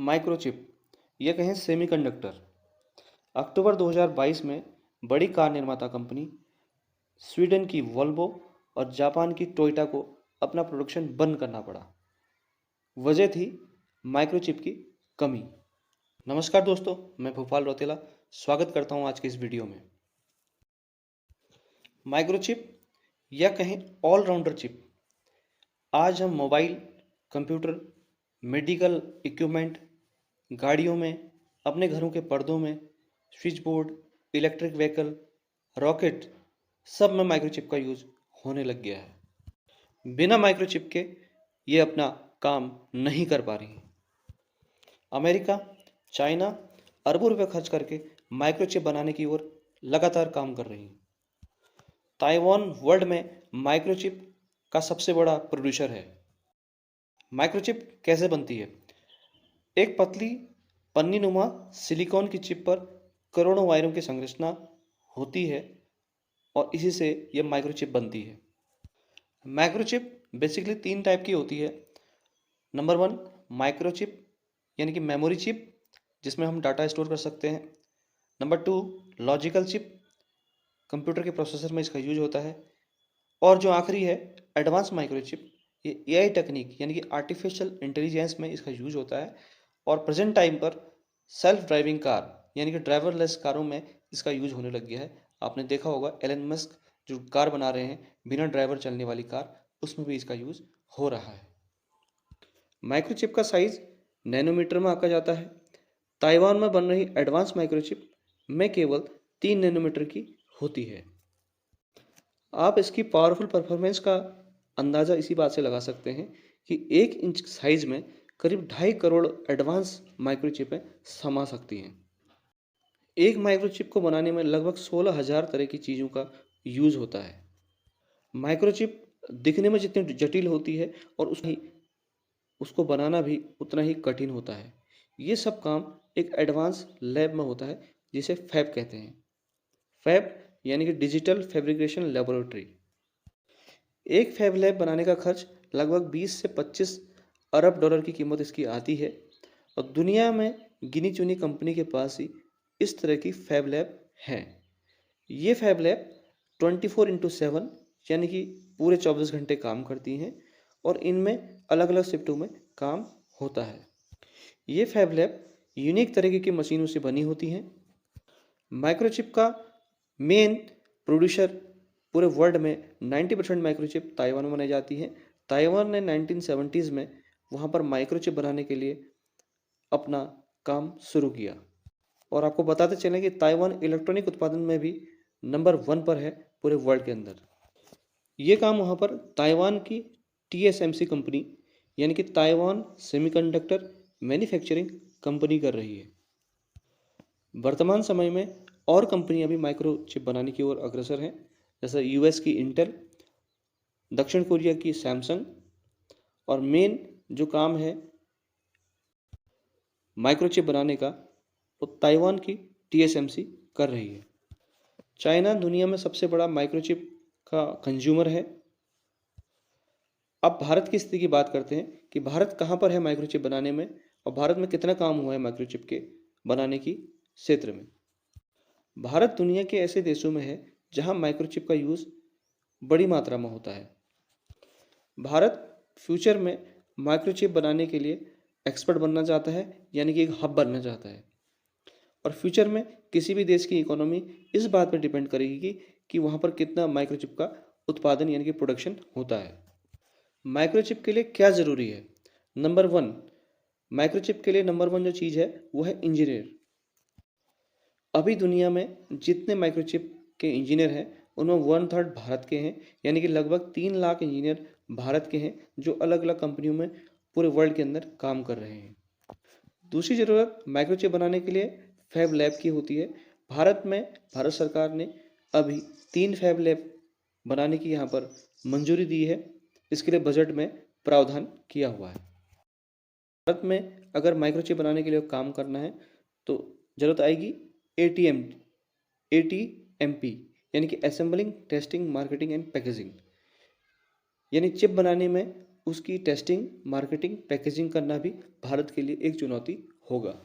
Microchip या कहें semiconductor. अक्टूबर 2022 में बड़ी कार निर्माता कंपनी स्वीडन की वोल्वो और जापान की टोयोटा को अपना प्रोडक्शन बंद करना पड़ा। वजह थी माइक्रोचिप की कमी। नमस्कार दोस्तों, मैं भोपाल रौतेला स्वागत करता हूं आज के इस वीडियो में। माइक्रोचिप या कहें ऑलराउंडर चिप। आज हम मोबाइल, कंप्यूटर, मेडिकल इक्विपमेंट, गाड़ियों में, अपने घरों के पर्दों में, switch board, electric vehicle, rocket, सब में माइक्रोचिप का यूज होने लग गया है। बिना माइक्रोचिप के ये अपना काम नहीं कर पा रही। अमेरिका, चाइना अरबों रुपए खर्च करके माइक्रोचिप बनाने की ओर लगातार काम कर रही। ताइवान वर्ल्ड में माइक्रोचिप का सबसे बड़ा प्रोड्यूसर है। माइक्रोचिप कैसे बनती है? एक पतली पन्नी नुमा सिलिकॉन की चिप पर करोड़ों वायरों की संरचना होती है और इसी से यह माइक्रोचिप बनती है। माइक्रोचिप बेसिकली 3 टाइप की होती है। नंबर 1 माइक्रोचिप यानी कि मेमोरी चिप, जिसमें हम डाटा स्टोर कर सकते हैं। नंबर 2 लॉजिकल चिप, कंप्यूटर के प्रोसेसर में इसका यूज होता है। और जो आखिरी है एडवांस माइक्रोचिप, ये एआई टेक्निक यानी कि आर्टिफिशियल इंटेलिजेंस में इसका यूज होता है। और प्रेजेंट टाइम पर सेल्फ ड्राइविंग कार यानी कि ड्राइवरलेस कारों में इसका यूज होने लग गया है। आपने देखा होगा एलन मस्क जो कार बना रहे हैं बिना ड्राइवर चलने वाली कार, उसमें भी इसका यूज हो रहा है। माइक्रोचिप का साइज नैनोमीटर में आंका जाता है। ताइवान में बन रही एडवांस माइक्रोचिप में केवल 3 नैनोमीटर की होती है। आप इसकी पावरफुल परफॉर्मेंस का अंदाज़ा इसी बात से लगा सकते हैं कि 1 इंच साइज में करीब 2.5 करोड़ एडवांस माइक्रोचिपें समा सकती हैं। एक माइक्रोचिप को बनाने में लगभग 16,000 तरह की चीज़ों का यूज़ होता है। माइक्रोचिप दिखने में जितनी जटिल होती है और उसको बनाना भी उतना ही कठिन होता है। ये सब काम एक एडवांस लैब में होता है जिसे फैब कहते हैं। फैब यानी कि डिजिटल फैब्रिकेशन लेबोरेटरी। एक फैब लैब बनाने का खर्च लगभग 20 से 25 अरब डॉलर की कीमत इसकी आती है और दुनिया में गिनी चुनी कंपनी के पास ही इस तरह की फैब लैब हैं। ये फैब लैब 24x7 यानी कि पूरे 24 घंटे काम करती हैं और इनमें अलग अलग शिफ्टों में काम होता है। ये फैब लैब यूनिक तरीके की मशीनों से बनी होती हैं। माइक्रोचिप का मेन प्रोड्यूसर पूरे वर्ल्ड में 90% माइक्रोचिप ताइवान में बनाई जाती है। ताइवान ने 1970s में वहाँ पर माइक्रोचिप बनाने के लिए अपना काम शुरू किया। और आपको बताते चलें कि ताइवान इलेक्ट्रॉनिक उत्पादन में भी नंबर 1 पर है पूरे वर्ल्ड के अंदर। ये काम वहाँ पर ताइवान की TSMC कंपनी यानी कि ताइवान सेमीकंडक्टर मैन्युफैक्चरिंग कंपनी कर रही है। वर्तमान समय में और कंपनियां भी माइक्रोचिप बनाने की ओर अग्रसर हैं, जैसे यूएस की इंटेल, दक्षिण कोरिया की सैमसंग और मेन जो काम है माइक्रोचिप बनाने का वो ताइवान की TSMC कर रही है। चाइना दुनिया में सबसे बड़ा माइक्रोचिप का कंज्यूमर है। अब भारत की स्थिति की बात करते हैं कि भारत कहाँ पर है माइक्रोचिप बनाने में और भारत में कितना काम हुआ है माइक्रोचिप के बनाने की क्षेत्र में। भारत दुनिया के ऐसे देशों में है जहां माइक्रोचिप का यूज़ बड़ी मात्रा में होता है। भारत फ्यूचर में माइक्रोचिप बनाने के लिए एक्सपर्ट बनना चाहता है यानी कि एक हब बनना चाहता है। और फ्यूचर में किसी भी देश की इकोनॉमी इस बात पर डिपेंड करेगी कि वहाँ पर कितना माइक्रोचिप का उत्पादन यानी कि प्रोडक्शन होता है। माइक्रोचिप के लिए क्या ज़रूरी है? नंबर 1 माइक्रोचिप के लिए नंबर 1 जो चीज़ है वो है इंजीनियर। अभी दुनिया में जितने माइक्रोचिप के इंजीनियर हैं उनमें 1/3 भारत के हैं, यानी कि लगभग 3 लाख इंजीनियर भारत के हैं जो अलग अलग कंपनियों में पूरे वर्ल्ड के अंदर काम कर रहे हैं। दूसरी ज़रूरत माइक्रोचिप बनाने के लिए फैब लैब की होती है। भारत में भारत सरकार ने अभी 3 फैब लैब बनाने की यहाँ पर मंजूरी दी है। इसके लिए बजट में प्रावधान किया हुआ है। भारत में अगर माइक्रोचिप बनाने के लिए काम करना है तो ज़रूरत आएगी ATMP यानी कि assembling, testing, marketing and packaging. यानी चिप बनाने में उसकी टेस्टिंग, मार्केटिंग, पैकेजिंग करना भी भारत के लिए एक चुनौती होगा।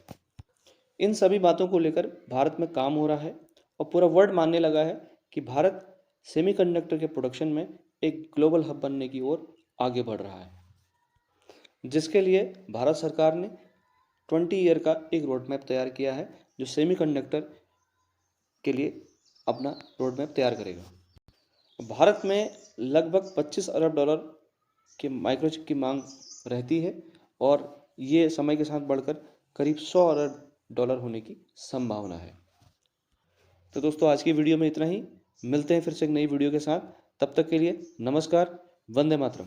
इन सभी बातों को लेकर भारत में काम हो रहा है और पूरा वर्ल्ड मानने लगा है कि भारत सेमीकंडक्टर के प्रोडक्शन में एक ग्लोबल हब बनने की ओर आगे बढ़ रहा है, जिसके लिए भारत सरकार ने 20 ईयर का एक रोड मैप तैयार किया है, जो सेमीकंडक्टर के लिए अपना रोड मैप तैयार करेगा। भारत में लगभग 25 अरब डॉलर के माइक्रोचिप की मांग रहती है और ये समय के साथ बढ़कर करीब 100 अरब डॉलर होने की संभावना है। तो दोस्तों, आज की वीडियो में इतना ही। मिलते हैं फिर से एक नई वीडियो के साथ। तब तक के लिए नमस्कार। वंदे मातरम।